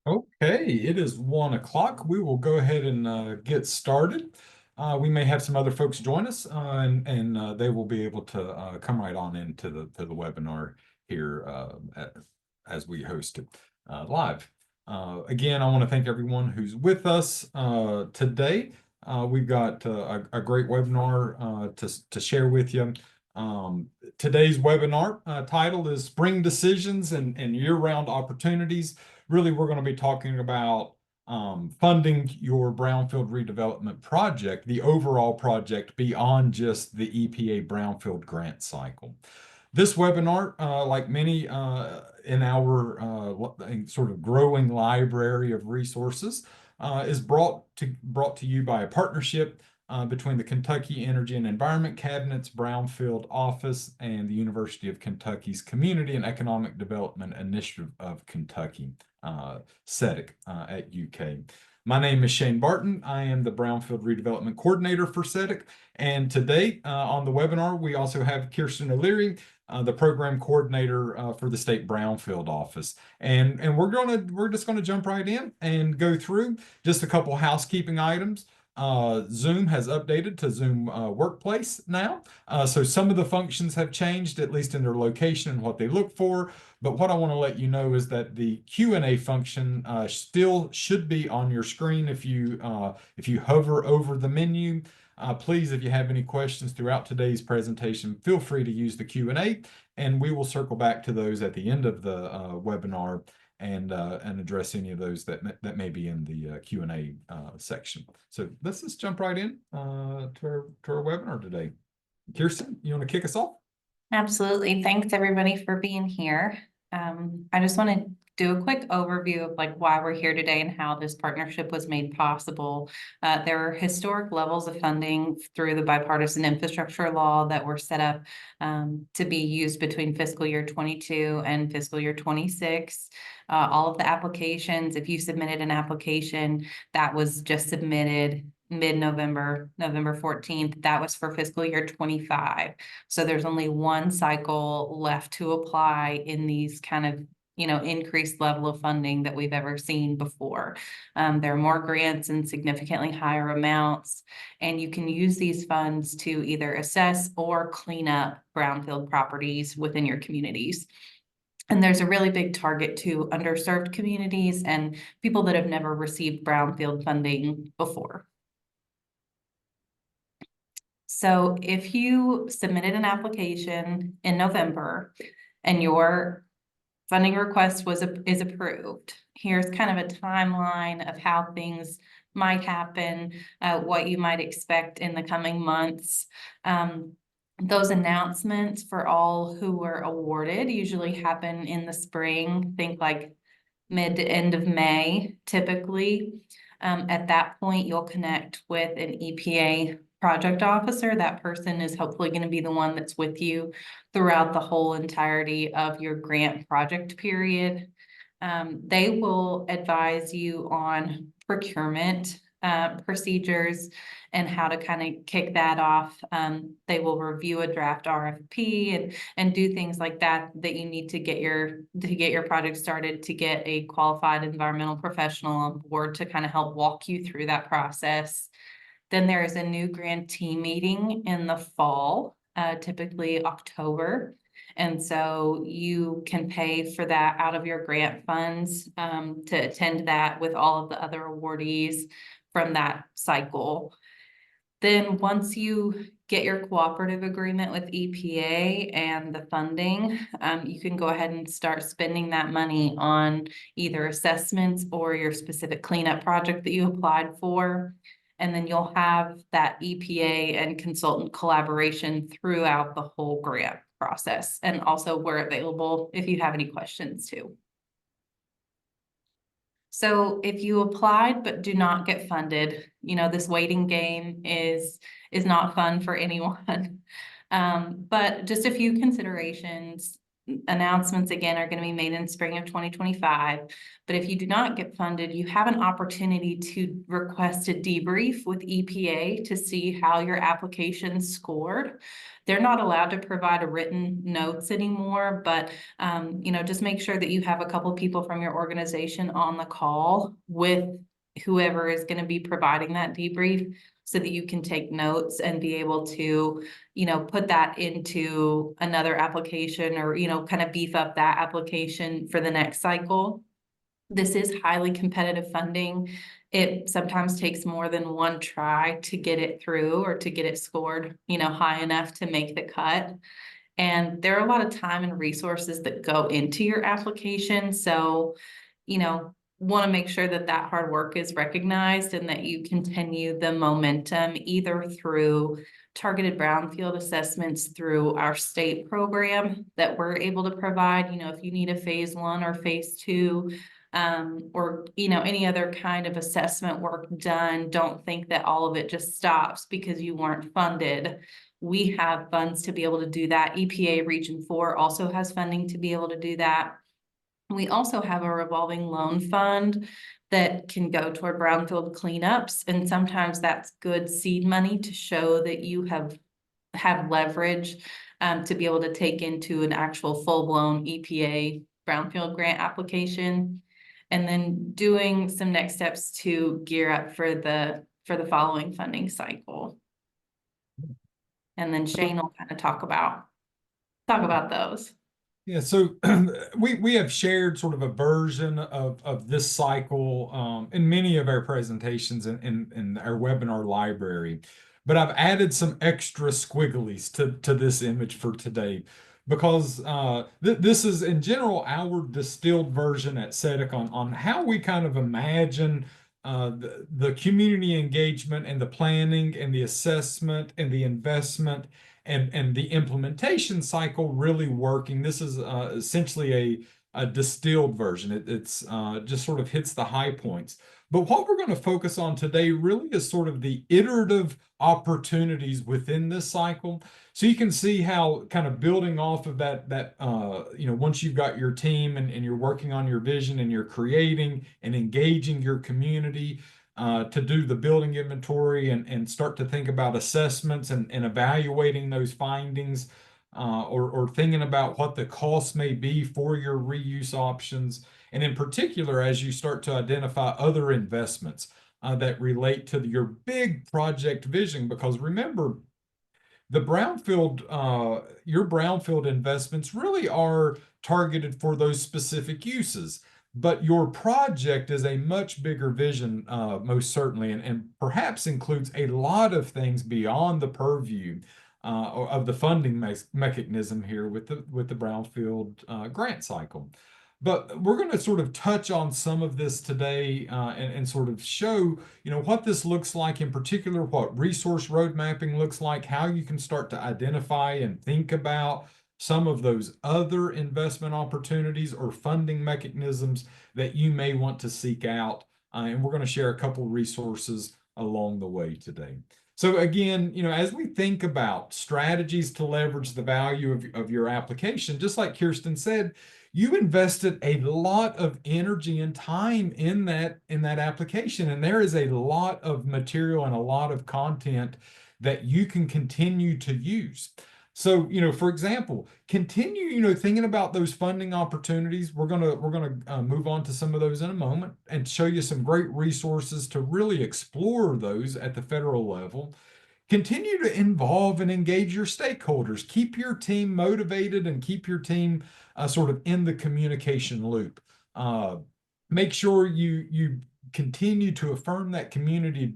Okay, it is 1 o'clock. We will go ahead and get started. We may have some other folks join us, and they will be able to come right on into the webinar here as we host it live. Again, I want to thank everyone who's with us today. We've got a great webinar to share with you. Today's webinar title is Spring Decisions and Year-Round Opportunities. Really, we're going to be talking about funding your brownfield redevelopment project, the overall project beyond just the EPA brownfield grant cycle. This webinar, like many in our sort of growing library of resources, is brought to you by a partnership between the Kentucky Energy and Environment Cabinet's Brownfield Office and the University of Kentucky's Community and Economic Development Initiative of Kentucky, CEDIK at UK. My name is Shane Barton. I am the Brownfield Redevelopment Coordinator for CEDIK. And today on the webinar, we also have Kiersten O'Leary, the Program Coordinator for the State Brownfield Office. And we're just gonna jump right in and go through just a couple housekeeping items. Zoom has updated to Zoom Workplace now. So some of the functions have changed, at least in their location and what they look for. But what I want to let you know is that the Q&A function still should be on your screen if you hover over the menu. Please, if you have any questions throughout today's presentation, feel free to use the Q&A, and we will circle back to those at the end of the webinar and address any of those that may be in the Q&A section. So let's just jump right in to our webinar today. Kiersten, you want to kick us off? Absolutely. Thanks everybody for being here. I just want to do a quick overview of like why we're here today and how this partnership was made possible. There are historic levels of funding through the bipartisan infrastructure law that were set up to be used between fiscal year 22 and fiscal year 26. All of the applications, if you submitted an application that was just submitted mid-November, November 14th, that was for fiscal year 25. So there's only one cycle left to apply in these kind of increased level of funding that we've ever seen before. There are more grants and significantly higher amounts, and you can use these funds to either assess or clean up brownfield properties within your communities. And there's a really big target to underserved communities and people that have never received brownfield funding before. So if you submitted an application in November and your funding request is approved, here's kind of a timeline of how things might happen, what you might expect in the coming months. Those announcements for all who were awarded usually happen in the spring, think like mid to end of May, typically. At that point, you'll connect with an EPA project officer. That person is hopefully going to be the one that's with you throughout the whole entirety of your grant project period. They will advise you on procurement procedures and how to kind of kick that off. They will review a draft RFP and do things like that you need to get your project started, to get a qualified environmental professional on board to kind of help walk you through that process. Then there is a new grantee meeting in the fall, typically October. And so you can pay for that out of your grant funds to attend that with all of the other awardees from that cycle. Then once you get your cooperative agreement with EPA and the funding, you can go ahead and start spending that money on either assessments or your specific cleanup project that you applied for. And then you'll have that EPA and consultant collaboration throughout the whole grant process. And also we're available if you have any questions too. So if you applied but do not get funded, this waiting game is not fun for anyone. But just a few considerations. announcements again are going to be made in spring of 2025. But if you do not get funded, you have an opportunity to request a debrief with EPA to see how your application scored. They're not allowed to provide a written notes anymore, but just make sure that you have a couple people from your organization on the call with whoever is going to be providing that debrief, so that you can take notes and be able to, put that into another application, or, kind of beef up that application for the next cycle. This is highly competitive funding. It sometimes takes more than one try to get it through or to get it scored, high enough to make the cut. And there are a lot of time and resources that go into your application. So, want to make sure that that hard work is recognized and that you continue the momentum either through targeted brownfield assessments through our state program that we're able to provide. If you need a phase 1 or phase 2, or any other kind of assessment work done, don't think that all of it just stops because you weren't funded. We have funds to be able to do that. EPA Region 4 also has funding to be able to do that. We also have a revolving loan fund that can go toward brownfield cleanups, and sometimes that's good seed money to show that you have leverage to be able to take into an actual full-blown EPA brownfield grant application, and then doing some next steps to gear up for the following funding cycle. And then Shane will kind of talk about those. Yeah, so we have shared sort of a version of this cycle in many of our presentations in our webinar library, but I've added some extra squigglies to this image for today because this is in general our distilled version at CEDIK on how we kind of imagine the community engagement and the planning and the assessment and the investment and the implementation cycle really working. This is essentially a distilled version. It's just sort of hits the high points. But what we're going to focus on today really is sort of the iterative opportunities within this cycle. So you can see how kind of building off of that once you've got your team and you're working on your vision and you're creating and engaging your community, to do the building inventory and start to think about assessments and evaluating those findings, or thinking about what the cost may be for your reuse options. And in particular, as you start to identify other investments that relate to your big project vision, because remember, the your brownfield investments really are targeted for those specific uses. But your project is a much bigger vision, most certainly, and perhaps includes a lot of things beyond the purview of the funding mechanism here with the brownfield grant cycle. But we're going to sort of touch on some of this today and sort of show, what this looks like, in particular, what resource road mapping looks like, how you can start to identify and think about some of those other investment opportunities or funding mechanisms that you may want to seek out. And we're going to share a couple resources along the way today. So again, as we think about strategies to leverage the value of your application, just like Kiersten said, you invested a lot of energy and time in that application, and there is a lot of material and a lot of content that you can continue to use. So, for example, continue, thinking about those funding opportunities. We're gonna move on to some of those in a moment and show you some great resources to really explore those at the federal level. Continue to involve and engage your stakeholders. Keep your team motivated and keep your team sort of in the communication loop. Make sure you continue to affirm that community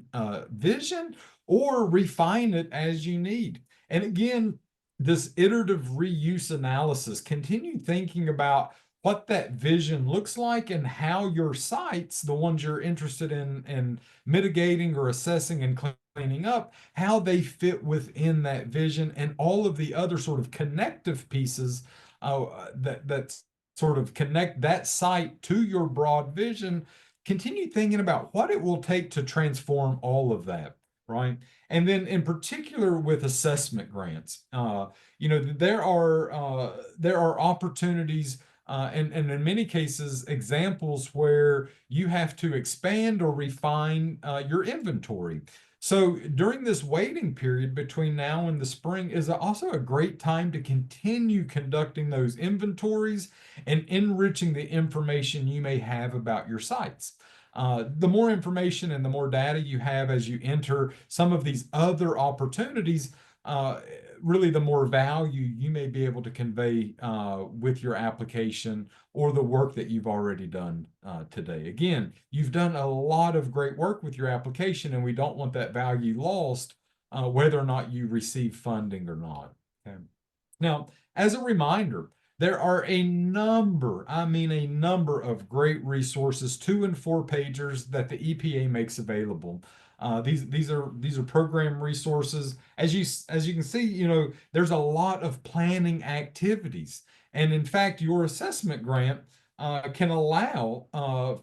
vision or refine it as you need. And again, this iterative reuse analysis, continue thinking about what that vision looks like and how your sites, the ones you're interested in mitigating or assessing and cleaning up, how they fit within that vision and all of the other sort of connective pieces that sort of connect that site to your broad vision. Continue thinking about what it will take to transform all of that, right? And then in particular with assessment grants, there are opportunities and in many cases examples where you have to expand or refine your inventory. So during this waiting period between now and the spring is also a great time to continue conducting those inventories and enriching the information you may have about your sites. The more information and the more data you have as you enter some of these other opportunities, uh, really the more value you may be able to convey with your application or the work that you've already done today. Again, you've done a lot of great work with your application, and we don't want that value lost, whether or not you receive funding or not. Okay. Now, as a reminder, there are a number, I mean a number of great resources, 2 and 4 pagers that the EPA makes available. These are program resources. As you can see, there's a lot of planning activities, and in fact, your assessment grant can allow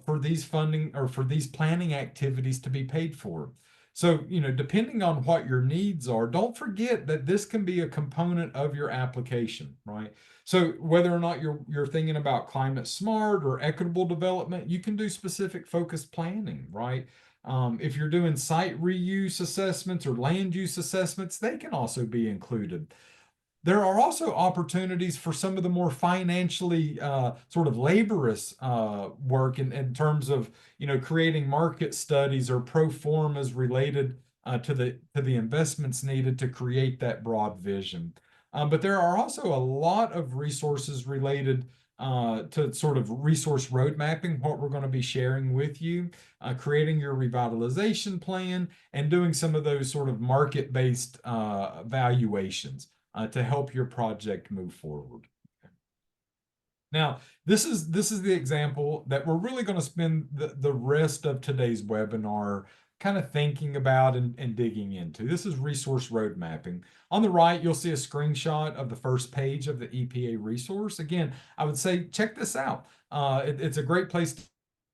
for these funding or for these planning activities to be paid for. So, depending on what your needs are, don't forget that this can be a component of your application, right? So whether or not you're thinking about climate smart or equitable development, you can do specific focused planning, right? If you're doing site reuse assessments or land use assessments, they can also be included. There are also opportunities for some of the more financially sort of laborious work in terms of creating market studies or pro formas related to the investments needed to create that broad vision. But there are also a lot of resources related to sort of resource road mapping, what we're going to be sharing with you, creating your revitalization plan, and doing some of those sort of market-based valuations to help your project move forward. Now, this is the example that we're really going to spend the rest of today's webinar kind of thinking about and digging into. This is resource road mapping. On the right, you'll see a screenshot of the first page of the EPA resource. Again, I would say check this out. It's a great place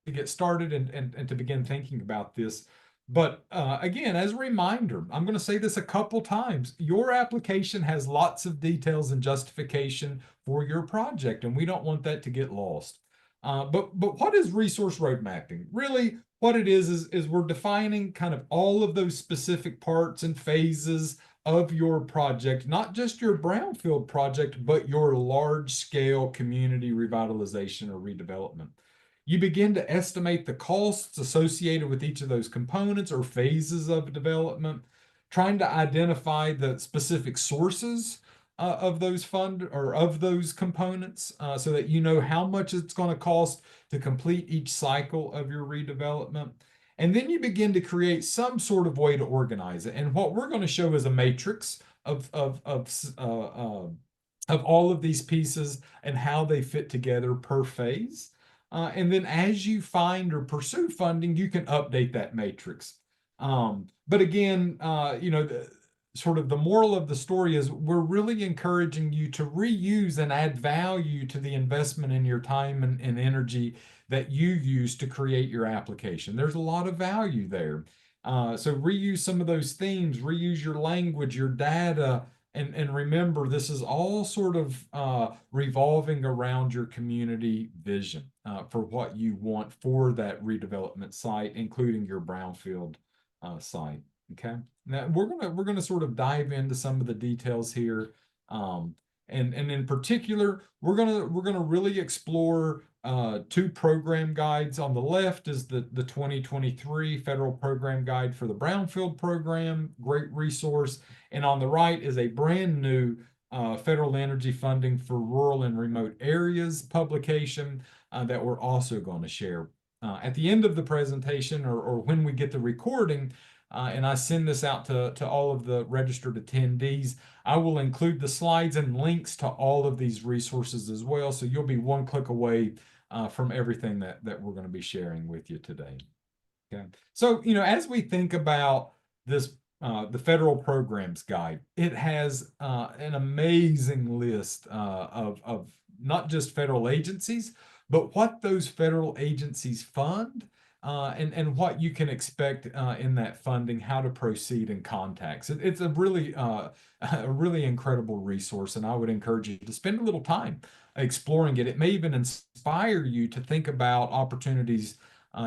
to get started and to begin thinking about this. But again, as a reminder, I'm going to say this a couple times. Your application has lots of details and justification for your project, and we don't want that to get lost. But what is resource road mapping? Really, what it is we're defining kind of all of those specific parts and phases of your project, not just your brownfield project, but your large-scale community revitalization or redevelopment. You begin to estimate the costs associated with each of those components or phases of development, trying to identify the specific sources of those fund or of those components so that you know how much it's going to cost to complete each cycle of your redevelopment. And then you begin to create some sort of way to organize it. And what we're going to show is a matrix of all of these pieces and how they fit together per phase. And then as you find or pursue funding, you can update that matrix. But again, sort of the moral of the story is we're really encouraging you to reuse and add value to the investment in your time and energy that you use to create your application. There's a lot of value there. So reuse some of those themes, reuse your language, your data, and remember, this is all sort of revolving around your community vision for what you want for that redevelopment site, including your brownfield site. Okay. Now we're gonna sort of dive into some of the details here, and in particular, we're gonna really explore 2 program guides. On the left is the 2023 Federal Program Guide for the Brownfield Program, great resource. And on the right is a brand new federal energy funding for rural and remote areas publication that we're also going to share. At the end of the presentation or when we get the recording, and I send this out to all of the registered attendees, I will include the slides and links to all of these resources as well. So you'll be one click away from everything that we're going to be sharing with you today. Okay. So, as we think about this, the federal programs guide, it has an amazing list of not just federal agencies, but what those federal agencies fund and what you can expect in that funding, how to proceed in contacts. It's a really a really incredible resource, and I would encourage you to spend a little time exploring it. It may even inspire you to think about opportunities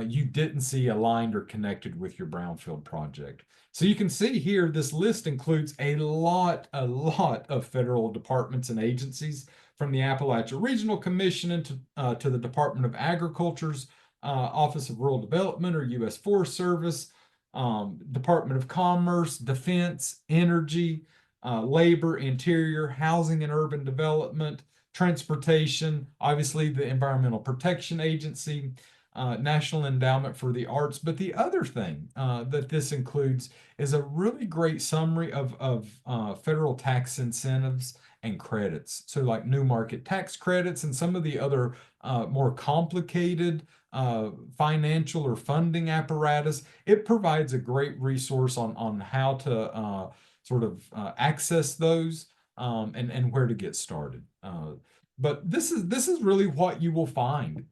you didn't see aligned or connected with your brownfield project. So you can see here, this list includes a lot of federal departments and agencies, from the Appalachia Regional Commission to the Department of Agriculture's Office of Rural Development or U.S. Forest Service, Department of Commerce, Defense, Energy, Labor, Interior, Housing and Urban Development, Transportation, obviously the Environmental Protection Agency, National Endowment for the Arts. But the other thing that this includes is a really great summary of federal tax incentives and credits. So like new market tax credits and some of the other more complicated financial or funding apparatus. It provides a great resource on how to sort of access those and where to get started. But this is really what you will find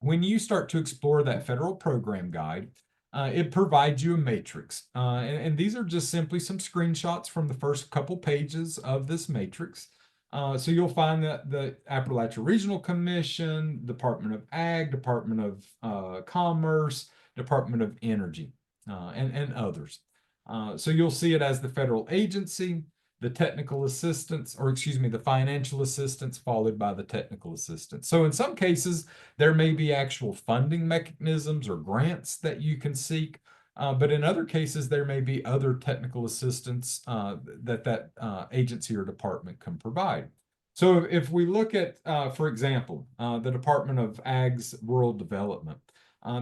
when you start to explore that federal program guide. It provides you a matrix, and these are just simply some screenshots from the first couple pages of this matrix. So you'll find that the Appalachia Regional Commission, Department of Ag, Department of Commerce, Department of Energy, and others. So you'll see it as the federal agency, the technical assistance, or excuse me, the financial assistance, followed by the technical assistance. So in some cases, there may be actual funding mechanisms or grants that you can seek. But in other cases, there may be other technical assistance that agency or department can provide. So if we look at, for example, the Department of Ag's Rural Development,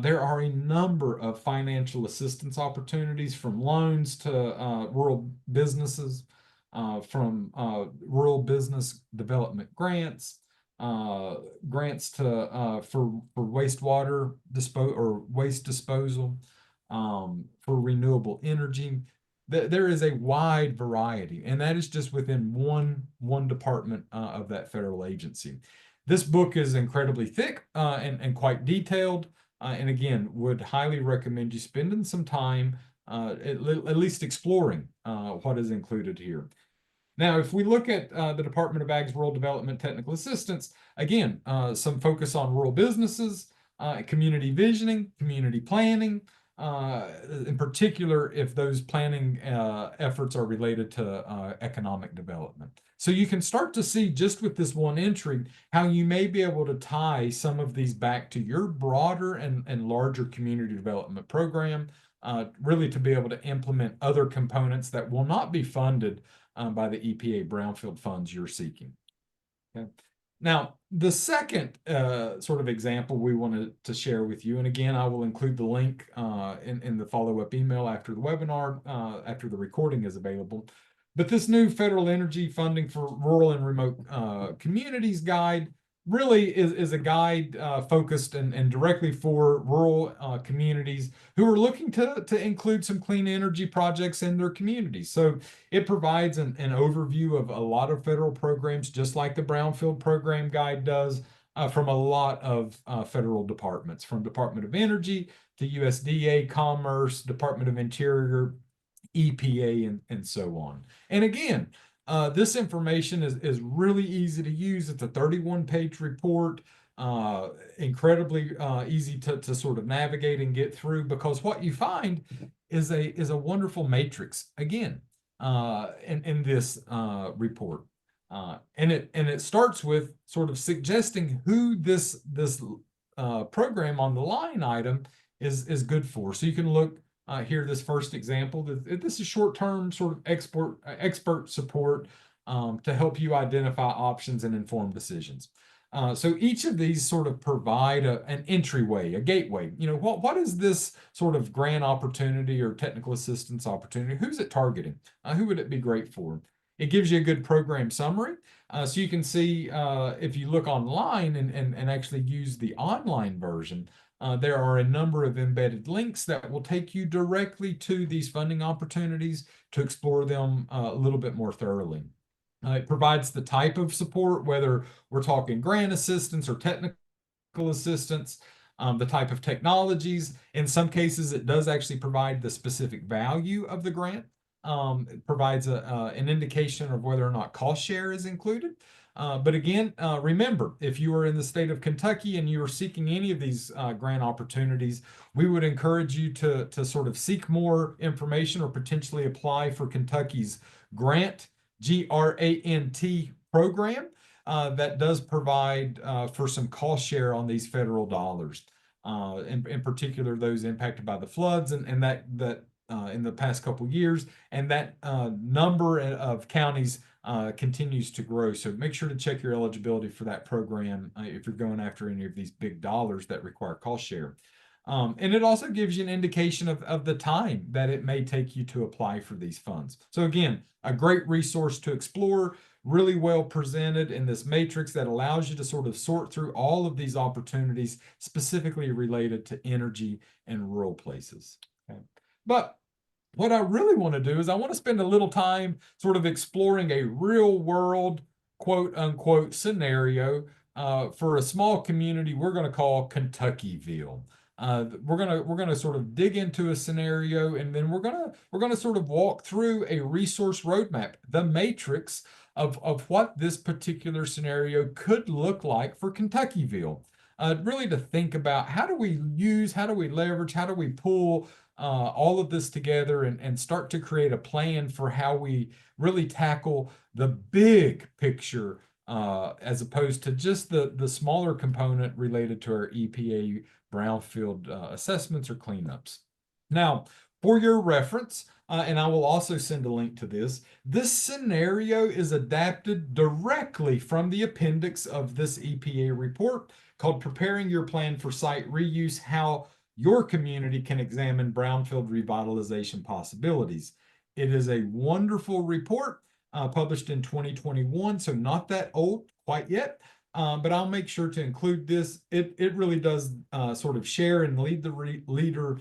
there are a number of financial assistance opportunities, from loans to rural businesses, from rural business development grants, grants to for wastewater waste disposal, for renewable energy. There is a wide variety, and that is just within one department of that federal agency. This book is incredibly thick and quite detailed, and again, would highly recommend you spending some time at least exploring what is included here. Now, if we look at the Department of Ag's Rural Development Technical Assistance, again, some focus on rural businesses, community visioning, community planning, in particular, if those planning efforts are related to economic development. So you can start to see, just with this one entry, how you may be able to tie some of these back to your broader and larger community development program, really to be able to implement other components that will not be funded by the EPA brownfield funds you're seeking. Okay. Now, the second sort of example we wanted to share with you, and again, I will include the link in the follow-up email after the webinar, after the recording is available. But this new federal energy funding for rural and remote communities guide really is a guide focused and directly for rural communities who are looking to include some clean energy projects in their communities. So it provides an overview of a lot of federal programs, just like the Brownfield program guide does, from a lot of federal departments, from Department of Energy to USDA, Commerce, Department of Interior, EPA, and so on. And again, this information is really easy to use. It's a 31-page report, incredibly easy to sort of navigate and get through, because what you find is a wonderful matrix, again, in this report. And it starts with sort of suggesting who this program on the line item is good for. So you can look here, this first example. This is short-term sort of expert support to help you identify options and inform decisions. So each of these sort of provide an entryway, a gateway. You know, what is this sort of grant opportunity or technical assistance opportunity? Who's it targeting? Who would it be great for? It gives you a good program summary. So you can see if you look online and actually use the online version, there are a number of embedded links that will take you directly to these funding opportunities to explore them a little bit more thoroughly. It provides the type of support, whether we're talking grant assistance or technical assistance. the type of technologies. In some cases, it does actually provide the specific value of the grant. It provides an indication of whether or not cost share is included. But again, remember, if you are in the state of Kentucky and you are seeking any of these grant opportunities, we would encourage you to sort of seek more information or potentially apply for Kentucky's grant, GRANT program that does provide for some cost share on these federal dollars. In particular, those impacted by the floods and that in the past couple years, and that number of counties continues to grow. So make sure to check your eligibility for that program if you're going after any of these big dollars that require cost share. And it also gives you an indication of the time that it may take you to apply for these funds. So again, a great resource to explore, really well presented in this matrix that allows you to sort of sort through all of these opportunities specifically related to energy and rural places. Okay. But what I really want to do is I want to spend a little time sort of exploring a real world, quote unquote, scenario for a small community we're going to call Kentuckyville. We're gonna sort of dig into a scenario, and then we're gonna sort of walk through a resource roadmap, the matrix of what this particular scenario could look like for Kentuckyville. Really to think about how do we use, how do we leverage, how do we pull all of this together and start to create a plan for how we really tackle the big picture as opposed to just the smaller component related to our EPA brownfield assessments or cleanups. Now, for your reference, and I will also send a link to this scenario is adapted directly from the appendix of this EPA report called Preparing Your Plan for Site Reuse, How Your Community Can Examine Brownfield Revitalization Possibilities. It is a wonderful report published in 2021, so not that old quite yet. But I'll make sure to include this. It really does sort of share and lead the reader,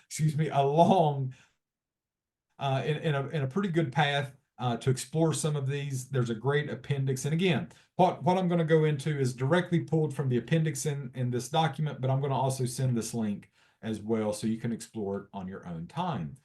excuse me, along in a pretty good path to explore some of these. There's a great appendix, and again, what I'm going to go into is directly pulled from the appendix in this document, but I'm going to also send this link as well so you can explore it on your own time.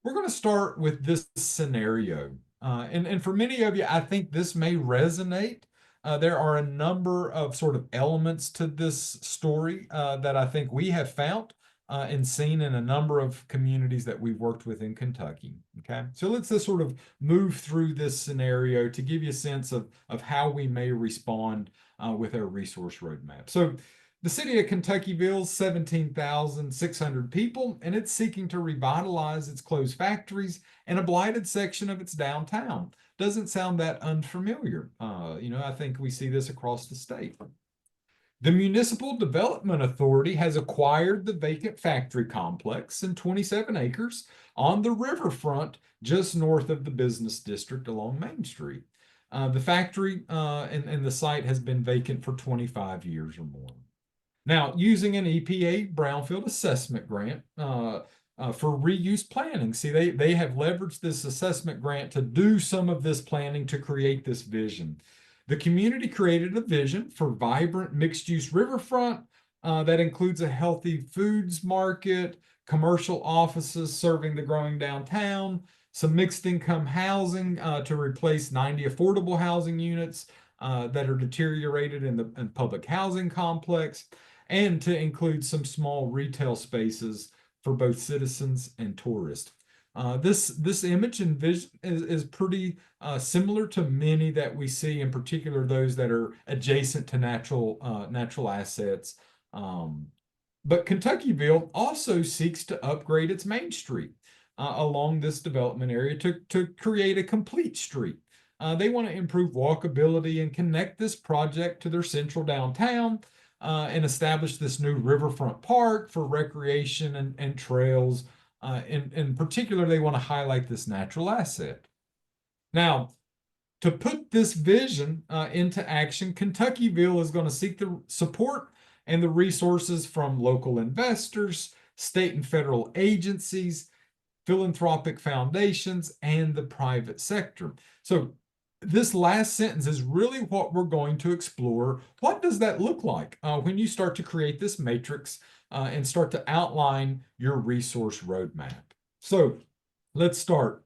We're going to start with this scenario. And for many of you, I think this may resonate. There are a number of sort of elements to this story that I think we have found and seen in a number of communities that we've worked with in Kentucky. Okay, so let's just sort of move through this scenario to give you a sense of how we may respond with our resource roadmap. So the city of Kentuckyville is 17,600 people, and it's seeking to revitalize its closed factories and a blighted section of its downtown. Doesn't sound that unfamiliar. I think we see this across the state. The Municipal Development Authority has acquired the vacant factory complex in 27 acres on the riverfront just north of the business district along Main Street. The factory and the site has been vacant for 25 years or more. Now, using an EPA Brownfield assessment grant for reuse planning. See, they have leveraged this assessment grant to do some of this planning to create this vision. The community created a vision for vibrant mixed-use riverfront that includes a healthy foods market, commercial offices serving the growing downtown, some mixed-income housing to replace 90 affordable housing units that are deteriorated in the public housing complex, and to include some small retail spaces for both citizens and tourists. This image and vision is pretty similar to many that we see, in particular those that are adjacent to natural assets. But Kentuckyville also seeks to upgrade its Main Street along this development area to create a complete street. They want to improve walkability and connect this project to their central downtown and establish this new riverfront park for recreation and trails. In particular, they want to highlight this natural asset. Now, to put this vision into action, Kentuckyville is going to seek the support and the resources from local investors, state and federal agencies, philanthropic foundations, and the private sector. So this last sentence is really what we're going to explore. What does that look like when you start to create this matrix and start to outline your resource roadmap? So let's start.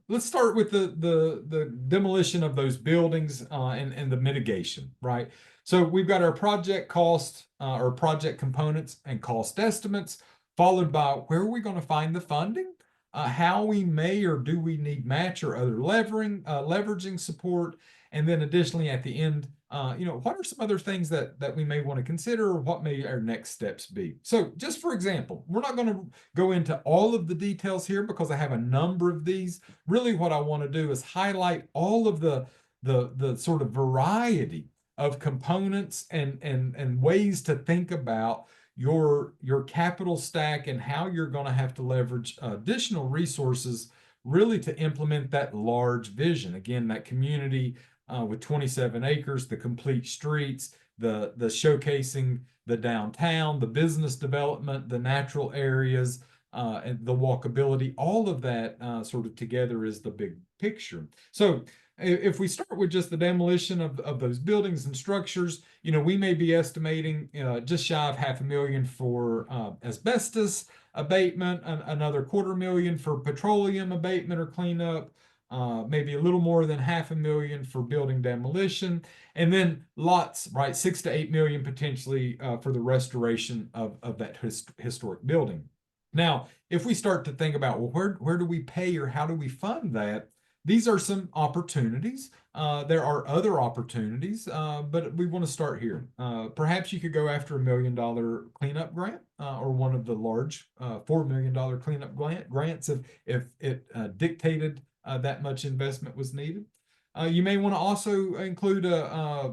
Let's start with the demolition of those buildings and the mitigation, right? So we've got our project cost or project components and cost estimates, followed by where are we going to find the funding, how we may or do we need match or other leveraging support, and then additionally at the end, what are some other things that we may want to consider, or what may our next steps be? So just for example, we're not going to go into all of the details here because I have a number of these. Really, what I want to do is highlight all of the sort of variety of components and ways to think about your capital stack and how you're going to have to leverage additional resources really to implement that large vision. Again, that community with 27 acres, the complete streets, the showcasing the downtown, the business development, the natural areas, and the walkability, all of that sort of together is the big picture. So if we start with just the demolition of those buildings and structures, we may be estimating just shy of $500,000 for asbestos abatement, another $250,000 for petroleum abatement or cleanup, maybe a little more than $500,000 for building demolition, and then lots, right, 6 to 8 million potentially for the restoration of that historic building. Now, if we start to think about, well, where do we pay or how do we fund that? These are some opportunities. There are other opportunities, but we want to start here. Perhaps you could go after $1 million cleanup grant or one of the large $4 million cleanup grants if it dictated that much investment was needed. You may want to also include a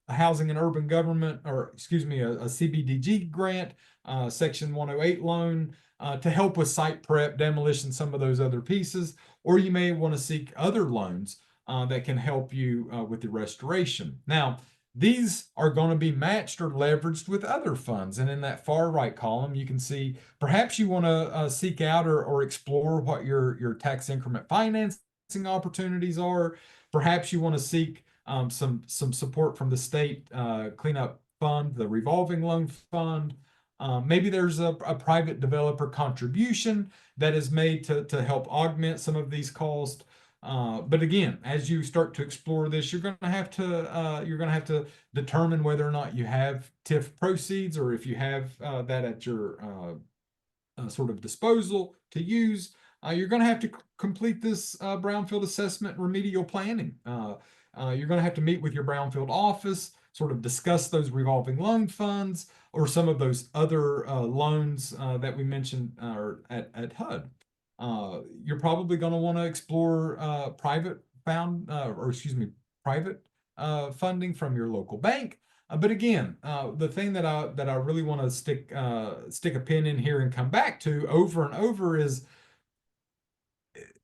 housing and urban government, or excuse me, a CBDG grant, Section 108 loan to help with site prep, demolition, some of those other pieces. Or you may want to seek other loans that can help you with the restoration. Now, these are going to be matched or leveraged with other funds. And in that far right column, you can see perhaps you want to seek out or explore what your tax increment financing opportunities are. Perhaps you want to seek some support from the state cleanup fund, the revolving loan fund. Maybe there's a private developer contribution that is made to help augment some of these costs. But again, as you start to explore this, you're going to have to determine whether or not you have TIF proceeds, or if you have that at your sort of disposal to use. You're going to have to complete this brownfield assessment remedial planning. You're going to have to meet with your brownfield office, sort of discuss those revolving loan funds or some of those other loans that we mentioned at HUD. You're probably going to want to explore private funding from your local bank. But again, the thing that I really want to stick a pin in here and come back to over and over is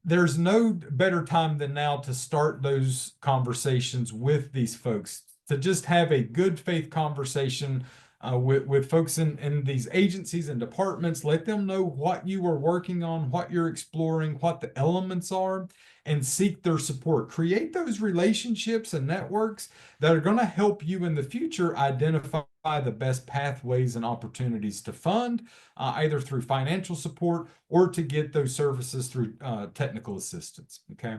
there's no better time than now to start those conversations with these folks, to just have a good faith conversation with folks in these agencies and departments. Let them know what you are working on, what you're exploring, what the elements are, and seek their support. Create those relationships and networks that are going to help you in the future identify the best pathways and opportunities to fund, either through financial support or to get those services through technical assistance. Okay.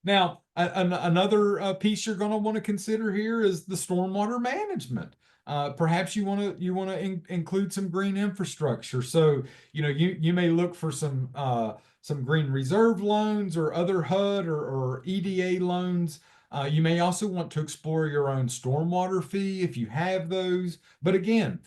Now, another piece you're going to want to consider here is the stormwater management. Perhaps you want to include some green infrastructure. So you may look for some green reserve loans or other HUD or EDA loans. You may also want to explore your own stormwater fee if you have those. But again,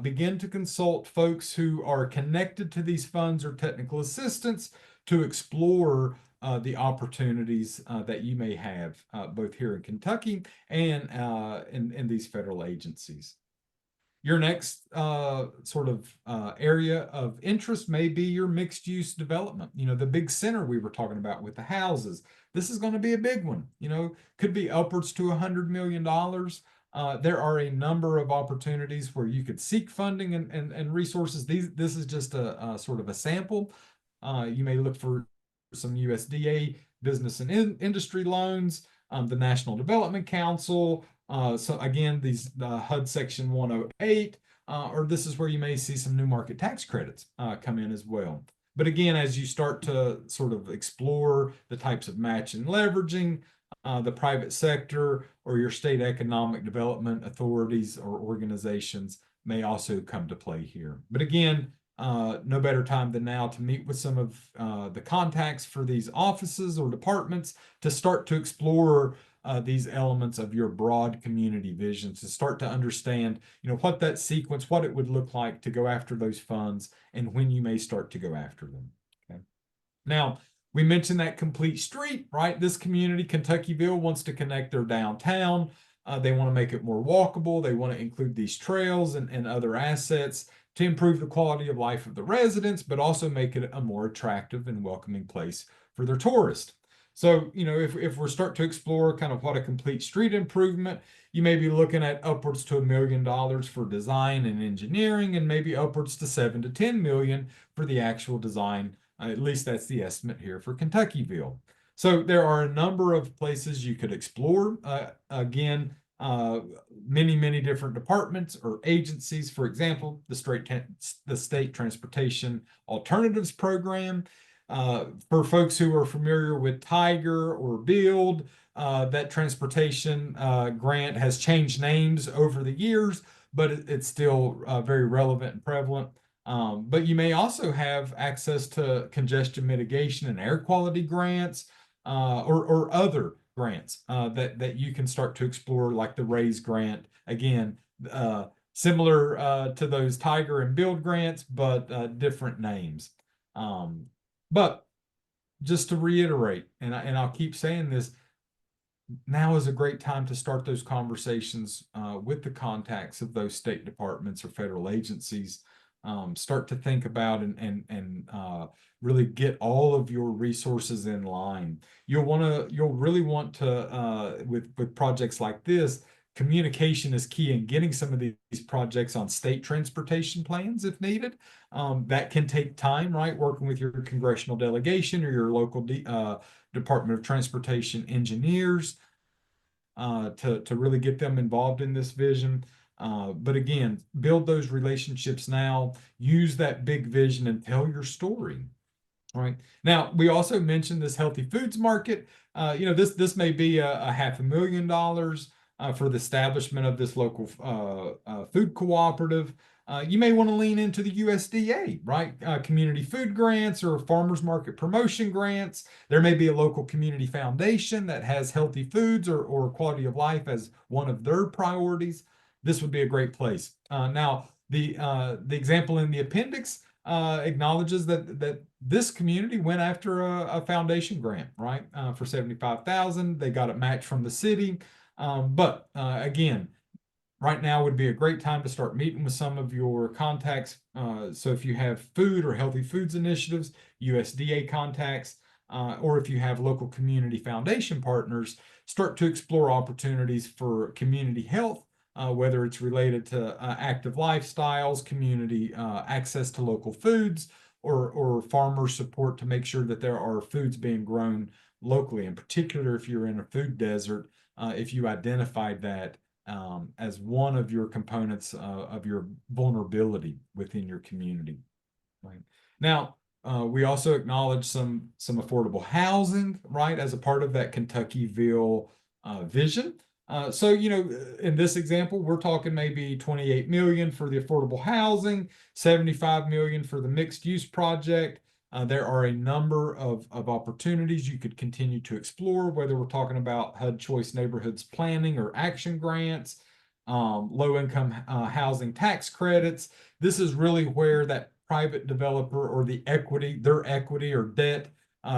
begin to consult folks who are connected to these funds or technical assistance to explore the opportunities that you may have both here in Kentucky and in these federal agencies. Your next sort of area of interest may be your mixed use development. The big center we were talking about with the houses. This is going to be a big one. Could be upwards to $100 million. There are a number of opportunities where you could seek funding and resources. This is just a sort of a sample. You may look for some USDA business and industry loans, the National Development Council. So again, these HUD Section 108, or this is where you may see some new market tax credits come in as well. But again, as you start to sort of explore the types of match and leveraging, the private sector or your state economic development authorities or organizations may also come to play here. But again, no better time than now to meet with some of the contacts for these offices or departments to start to explore these elements of your broad community vision, to start to understand, what that sequence, what it would look like to go after those funds and when you may start to go after them. Okay. Now, we mentioned that complete street, right? This community, Kentuckyville, wants to connect their downtown. They want to make it more walkable. They want to include these trails and other assets to improve the quality of life of the residents, but also make it a more attractive and welcoming place for their tourists. So, if we're start to explore kind of what a complete street improvement, you may be looking at upwards to $1 million for design and engineering, and maybe upwards to 7 to 10 million for the actual design. At least that's the estimate here for Kentuckyville. So there are a number of places you could explore. Again, many different departments or agencies. For example, the State Transportation Alternatives Program. For folks who are familiar with Tiger or Build, that transportation grant has changed names over the years, but it's still very relevant and prevalent. But you may also have access to congestion mitigation and air quality grants, or other grants that you can start to explore, like the RAISE grant. Again, similar to those Tiger and Build grants, but different names. But just to reiterate, and I'll keep saying this, now is a great time to start those conversations with the contacts of those state departments or federal agencies. Start to think about and really get all of your resources in line. You'll really want to with projects like this, communication is key in getting some of these projects on state transportation plans if needed. That can take time, right? Working with your congressional delegation or your local Department of Transportation engineers to really get them involved in this vision. But again, build those relationships now, use that big vision and tell your story. All right. Now, we also mentioned this healthy foods market. This may be a $500,000 for the establishment of this local food cooperative. You may want to lean into the USDA, right? Community food grants or farmers market promotion grants. There may be a local community foundation that has healthy foods or quality of life as one of their priorities. This would be a great place. Now, the example in the appendix acknowledges that this community went after a foundation grant, right? For $75,000. They got it matched from the city. But again, right now would be a great time to start meeting with some of your contacts. So if you have food or healthy foods initiatives, USDA contacts, or if you have local community foundation partners, start to explore opportunities for community health, whether it's related to active lifestyles, community access to local foods, or farmer support to make sure that there are foods being grown locally. In particular, if you're in a food desert, if you identified that as one of your components of your vulnerability within your community. Right. Now, we also acknowledge some affordable housing, right, as a part of that Kentuckyville vision. So, in this example, we're talking maybe 28 million for the affordable housing, 75 million for the mixed use project. There are a number of opportunities you could continue to explore, whether we're talking about HUD Choice Neighborhoods Planning or Action Grants, low-income housing tax credits. This is really where that private developer or their equity or debt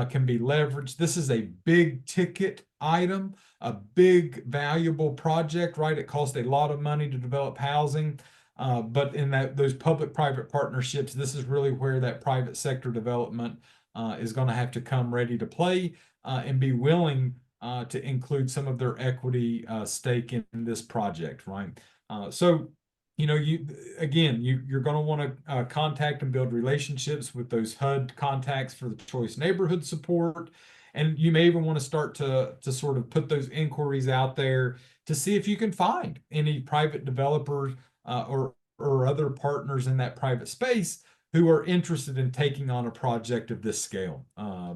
can be leveraged. This is a big ticket item, a big valuable project, right? It costs a lot of money to develop housing. But in those public-private partnerships, this is really where that private sector development is going to have to come ready to play and be willing to include some of their equity stake in this project, right? So, you're going to want to contact and build relationships with those HUD contacts for the choice neighborhood support. And you may even want to start to sort of put those inquiries out there to see if you can find any private developers or other partners in that private space who are interested in taking on a project of this scale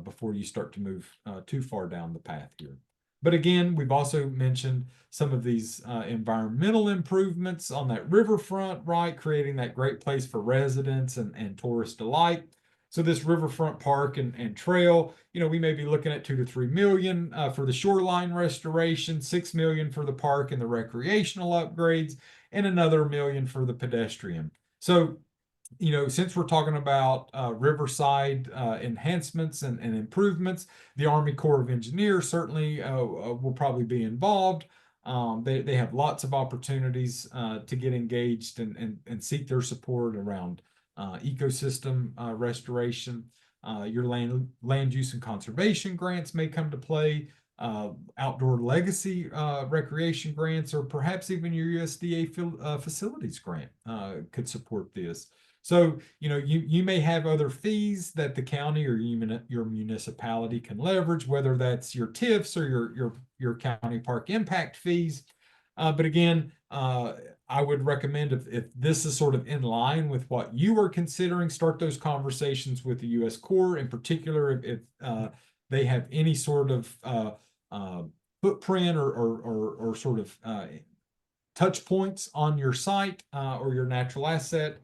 before you start to move too far down the path here. But again, we've also mentioned some of these environmental improvements on that riverfront, right? Creating that great place for residents and tourists alike. So this riverfront park and trail, we may be looking at 2 to 3 million for the shoreline restoration, 6 million for the park and the recreational upgrades, and another million for the pedestrian. So since we're talking about riverside enhancements and improvements, the Army Corps of Engineers certainly will probably be involved. They have lots of opportunities to get engaged and seek their support around ecosystem restoration. Your land use and conservation grants may come to play. Outdoor legacy recreation grants, or perhaps even your USDA facilities grant could support this. So, you may have other fees that the county or your municipality can leverage, whether that's your TIFs or your county park impact fees. But again, I would recommend if this is sort of in line with what you are considering, start those conversations with the U.S. Corps, in particular if they have any sort of footprint or sort of touch points on your site or your natural asset.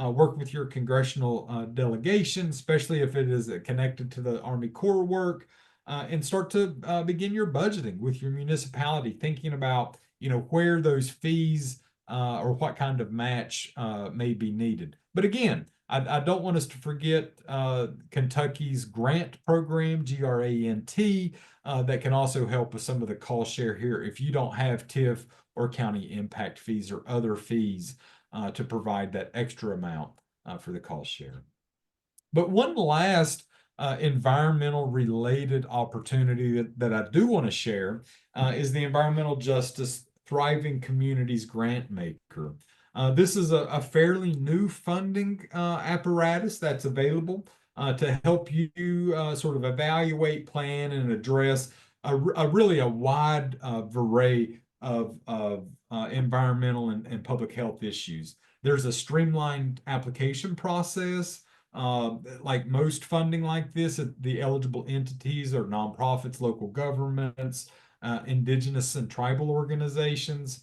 Work with your congressional delegation, especially if it is connected to the Army Corps work, and start to begin your budgeting with your municipality, thinking about where those fees or what kind of match may be needed. But again, I don't want us to forget Kentucky's grant program, GRANT, that can also help with some of the cost share here if you don't have TIF or county impact fees or other fees to provide that extra amount for the cost share. But one last environmental related opportunity that I do want to share is the Environmental Justice Thriving Communities Grant Maker. This is a fairly new funding apparatus that's available to help you sort of evaluate, plan, and address really a wide array of environmental and public health issues. There's a streamlined application process. Like most funding like this, the eligible entities are nonprofits, local governments, indigenous and tribal organizations.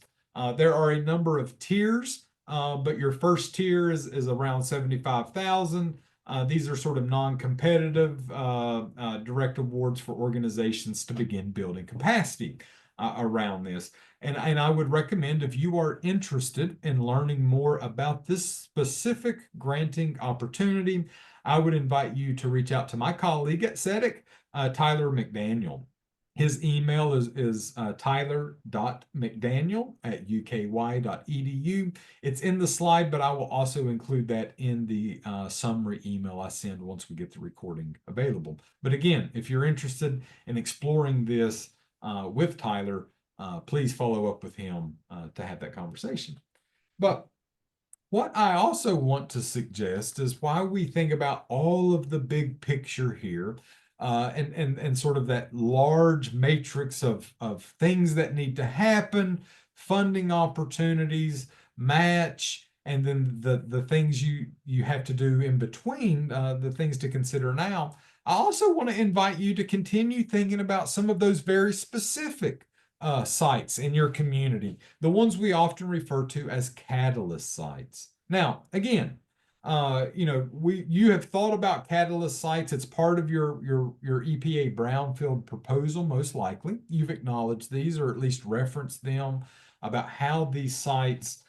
There are a number of tiers, but your first tier is around 75,000. These are sort of non-competitive direct awards for organizations to begin building capacity around this. And I would recommend, if you are interested in learning more about this specific granting opportunity, I would invite you to reach out to my colleague at CEDIK, Tyler McDaniel. His email is tyler.mcdaniel@uky.edu. It's in the slide, but I will also include that in the summary email I send once we get the recording available. But again, if you're interested in exploring this with Tyler, please follow up with him to have that conversation. But what I also want to suggest is why we think about all of the big picture here and sort of that large matrix of things that need to happen, funding opportunities, match, and then the things you have to do in between, the things to consider now. I also want to invite you to continue thinking about some of those very specific sites in your community, the ones we often refer to as catalyst sites. Now, again, you have thought about catalyst sites. It's part of your EPA Brownfield proposal, most likely. You've acknowledged these, or at least referenced them about how these sites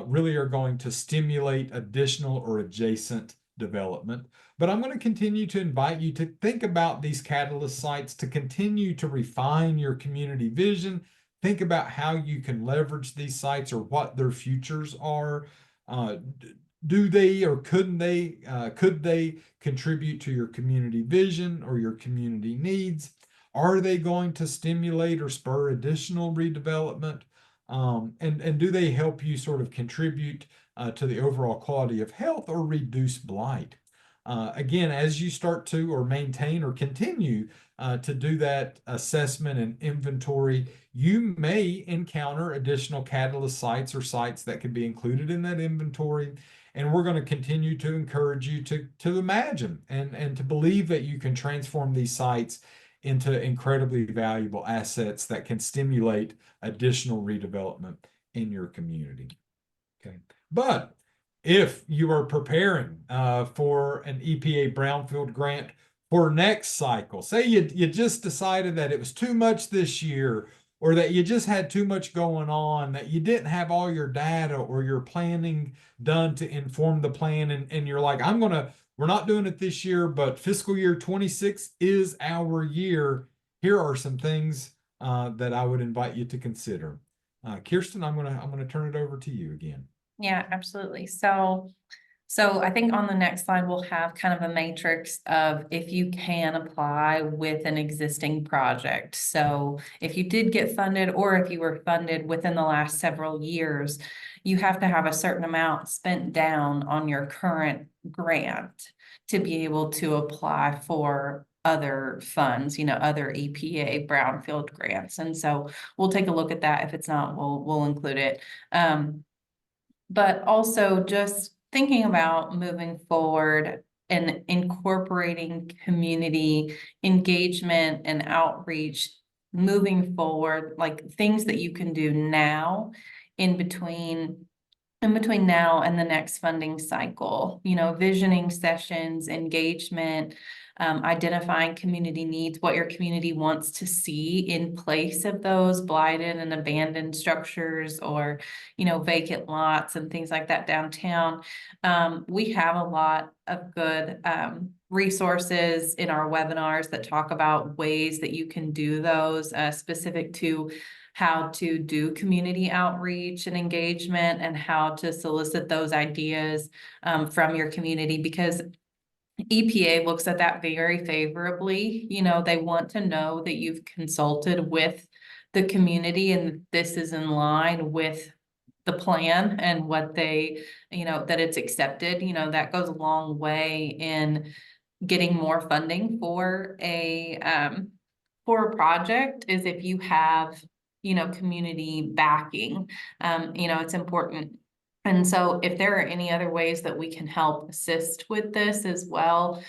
really are going to stimulate additional or adjacent development. But I'm going to continue to invite you to think about these catalyst sites, to continue to refine your community vision. Think about how you can leverage these sites or what their futures are. Do they or could they contribute to your community vision or your community needs? Are they going to stimulate or spur additional redevelopment? And do they help you sort of contribute to the overall quality of health or reduce blight? Again, as you start to or maintain or continue to do that assessment and inventory, you may encounter additional catalyst sites or sites that could be included in that inventory. And we're going to continue to encourage you to imagine and to believe that you can transform these sites into incredibly valuable assets that can stimulate additional redevelopment in your community. Okay. But if you are preparing for an EPA Brownfield grant for next cycle, say you just decided that it was too much this year, or that you just had too much going on, that you didn't have all your data or your planning done to inform the plan, and you're like, we're not doing it this year, but fiscal year 26 is our year. Here are some things that I would invite you to consider. Kiersten, I'm gonna turn it over to you again. Yeah, absolutely. So I think on the next slide, we'll have kind of a matrix of if you can apply with an existing project. So if you did get funded, or if you were funded within the last several years, you have to have a certain amount spent down on your current grant to be able to apply for other funds, other EPA Brownfield grants. And so we'll take a look at that. If it's not, we'll include it. But also just thinking about moving forward and incorporating community engagement and outreach moving forward, like things that you can do now in between now and the next funding cycle, visioning sessions, engagement, identifying community needs, what your community wants to see in place of those blighted and abandoned structures, or, vacant lots and things like that downtown. We have a lot of good resources in our webinars that talk about ways that you can do those, specific to how to do community outreach and engagement, and how to solicit those ideas from your community, because EPA looks at that very favorably. They want to know that you've consulted with the community and this is in line with the plan and what they, that it's accepted. That goes a long way in getting more funding for a project, is if you have, community backing. It's important. And so if there are any other ways that we can help assist with this as well,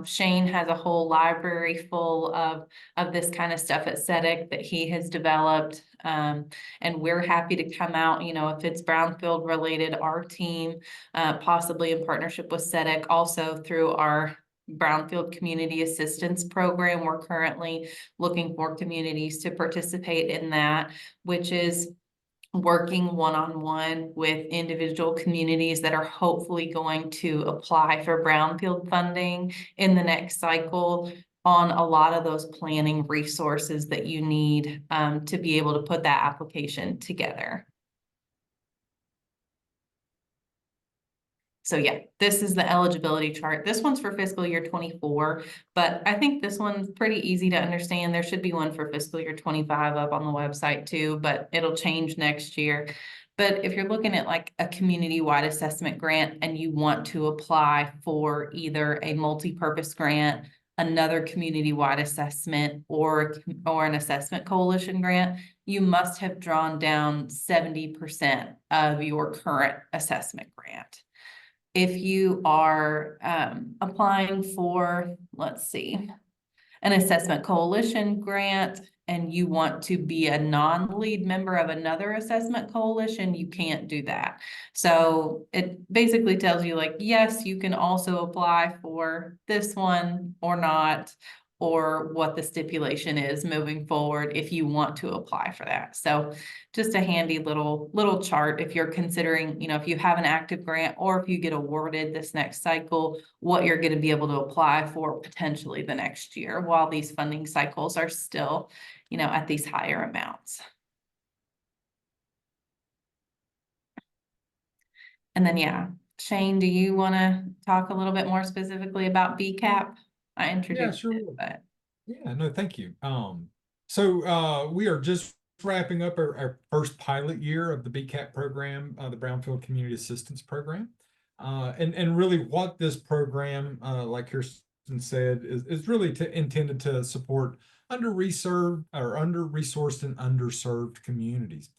Shane has a whole library full of this kind of stuff at CEDIK that he has developed. And we're happy to come out, if it's Brownfield related, our team, possibly in partnership with CEDIK, also through our Brownfield Community Assistance Program. We're currently looking for communities to participate in that, which is working one-on-one with individual communities that are hopefully going to apply for Brownfield funding in the next cycle, on a lot of those planning resources that you need to be able to put that application together. So yeah, this is the eligibility chart. This one's for fiscal year 24, but I think this one's pretty easy to understand. There should be one for fiscal year 25 up on the website too, but it'll change next year. But if you're looking at like a community-wide assessment grant and you want to apply for either a multi-purpose grant, another community-wide assessment, or an assessment coalition grant, you must have drawn down 70% of your current assessment grant. If you are applying for, let's see, an assessment coalition grant, and you want to be a non-lead member of another assessment coalition, you can't do that. So it basically tells you, like, yes, you can also apply for this one or not, or what the stipulation is moving forward if you want to apply for that. So just a handy little chart if you're considering, if you have an active grant, or if you get awarded this next cycle, what you're going to be able to apply for potentially the next year while these funding cycles are still, at these higher amounts. And then, yeah, Shane, do you want to talk a little bit more specifically about BCAP? I introduced sure. it, but Yeah, no, thank you. So we are just wrapping up our first pilot year of the BCAP program, the Brownfield Community Assistance Program. And really what this program, like Kiersten said, is really intended to support under-resourced and underserved communities.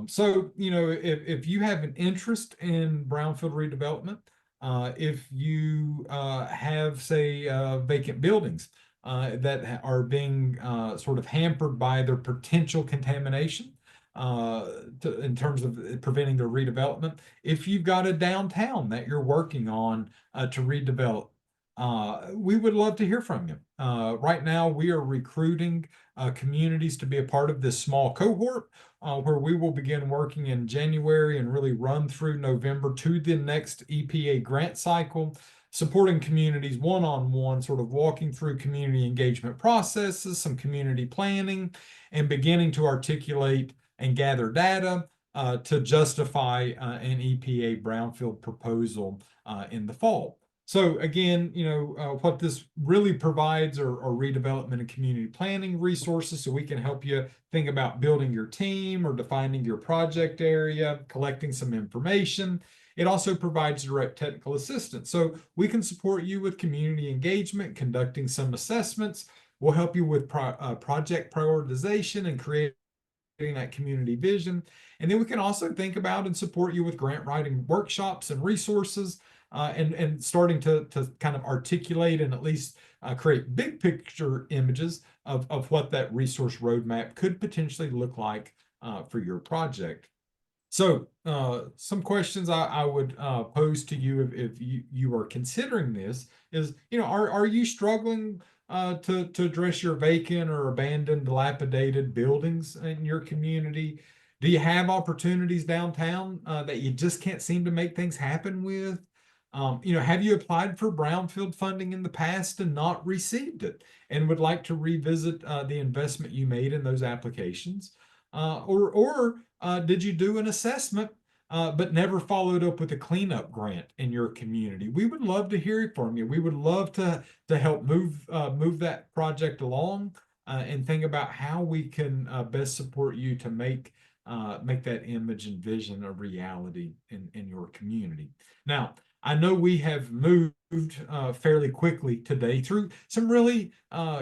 So, if you have an interest in brownfield redevelopment, if you have, say, vacant buildings that are being sort of hampered by their potential contamination, in terms of preventing their redevelopment, if you've got a downtown that you're working on to redevelop, we would love to hear from you. Right now, we are recruiting communities to be a part of this small cohort where we will begin working in January and really run through November to the next EPA grant cycle, supporting communities one-on-one, sort of walking through community engagement processes, some community planning, and beginning to articulate and gather data to justify an EPA brownfield proposal in the fall. So again, what this really provides are redevelopment and community planning resources, so we can help you think about building your team or defining your project area, collecting some information. It also provides direct technical assistance. So we can support you with community engagement, conducting some assessments. We'll help you with project prioritization and creating that community vision. And then we can also think about and support you with grant writing workshops and resources, and starting to kind of articulate and at least create big picture images of what that resource roadmap could potentially look like for your project. So some questions I would pose to you if you are considering this is, are you struggling to address your vacant or abandoned, dilapidated buildings in your community? Do you have opportunities downtown that you just can't seem to make things happen with? Have you applied for brownfield funding in the past and not received it, and would like to revisit the investment you made in those applications? Or did you do an assessment but never followed up with a cleanup grant in your community? We would love to hear from you. We would love to help move that project along and think about how we can best support you to make that image and vision a reality in your community. Now, I know we have moved fairly quickly today through some really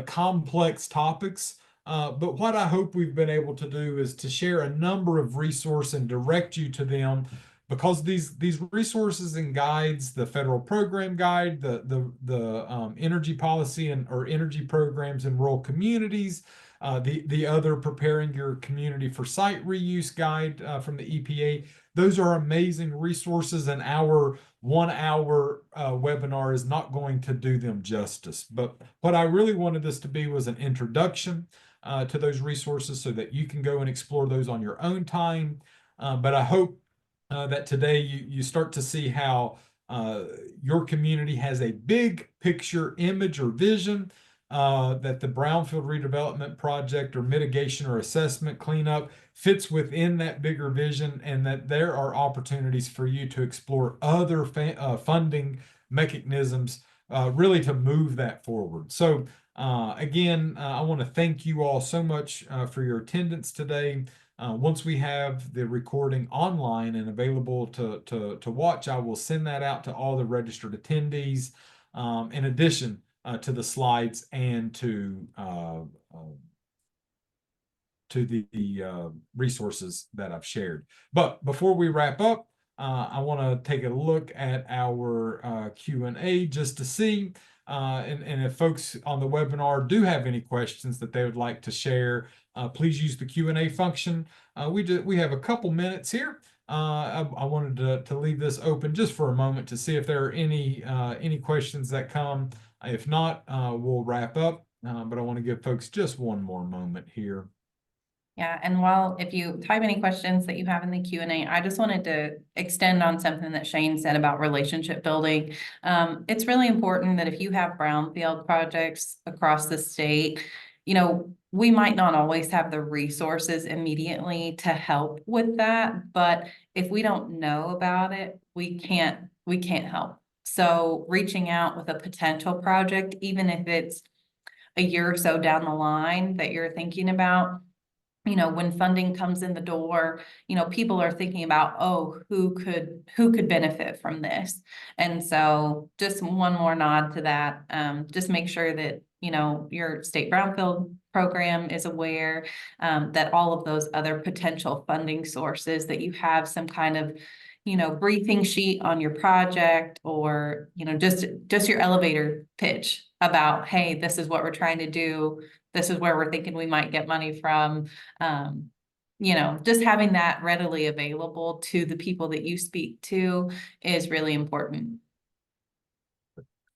complex topics. But what I hope we've been able to do is to share a number of resources and direct you to them, because these resources and guides, the federal program guide, the energy policy or energy programs in rural communities, the other preparing your community for site reuse guide from the EPA. Those are amazing resources, and our 1 hour webinar is not going to do them justice. But what I really wanted this to be was an introduction to those resources so that you can go and explore those on your own time. But I hope that today you start to see how your community has a big picture image or vision, that the brownfield redevelopment project or mitigation or assessment cleanup fits within that bigger vision, and that there are opportunities for you to explore other funding mechanisms really to move that forward. So again, I want to thank you all so much for your attendance today. Once we have the recording online and available to watch, I will send that out to all the registered attendees, in addition to the slides and to the resources that I've shared. But before we wrap up, I want to take a look at our Q&A just to see, and if folks on the webinar do have any questions that they would like to share, please use the Q&A function. We have a couple minutes here. I wanted to leave this open just for a moment to see if there are any questions that come. If not, we'll wrap up, but I want to give folks just one more moment here. Yeah, and while if you type any questions that you have in the Q&A, I just wanted to extend on something that Shane said about relationship building. It's really important that if you have brownfield projects across the state, we might not always have the resources immediately to help with that, but if we don't know about it, we can't help. So reaching out with a potential project, even if it's a year or so down the line that you're thinking about, you know, when funding comes in the door, you know, people are thinking about, oh, who could benefit from this? And so just one more nod to that, just make sure that, you know, your state Brownfield program is aware, that all of those other potential funding sources, that you have some kind of, you know, briefing sheet on your project, or, you know, just your elevator pitch about, hey, this is what we're trying to do. This is where we're thinking we might get money from. You know, just having that readily available to the people that you speak to is really important.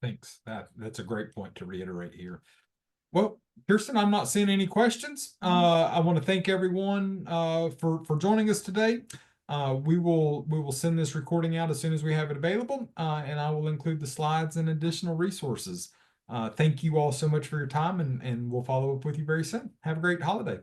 Thanks. That's a great point to reiterate here. Well, Kiersten, I'm not seeing any questions. I want to thank everyone for joining us today. We will send this recording out as soon as we have it available, and I will include the slides and additional resources. Thank you all so much for your time, and we'll follow up with you very soon. Have a great holiday.